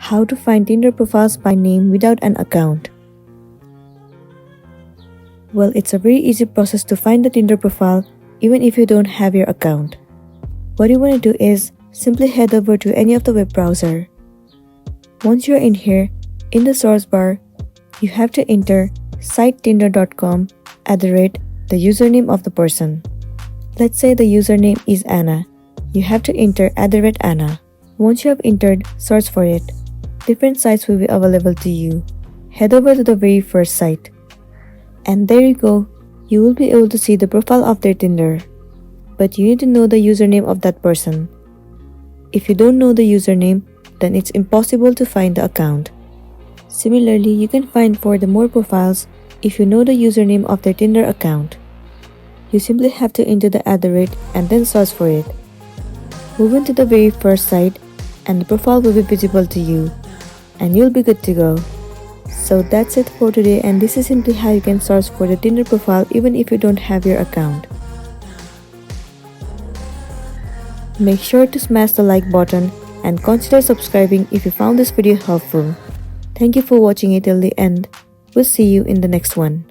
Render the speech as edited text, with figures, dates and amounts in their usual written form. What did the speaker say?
How to find Tinder profiles by name without an account. Well, it's a very easy process to find the Tinder profile even if you don't have your account. What you want to do is simply head over to any of the web browser. Once you're in here, in the source bar, you have to enter sitetinder.com @ the username of the person. Let's say the username is Anna. You have to enter @Anna. Once you have entered, search for it. Different sites will be available to you. Head over to the very first site. And there you go, you will be able to see the profile of their Tinder. But you need to know the username of that person. If you don't know the username, then it's impossible to find the account. Similarly, you can find for the more profiles if you know the username of their Tinder account. You simply have to enter the @ and then search for it. Move into the very first site and the profile will be visible to you, and you'll be good to go. So that's it for today, and this is simply how you can search for the Tinder profile even if you don't have your account. Make sure to smash the like button and consider subscribing if you found this video helpful. Thank you for watching it till the end. We'll see you in the next one.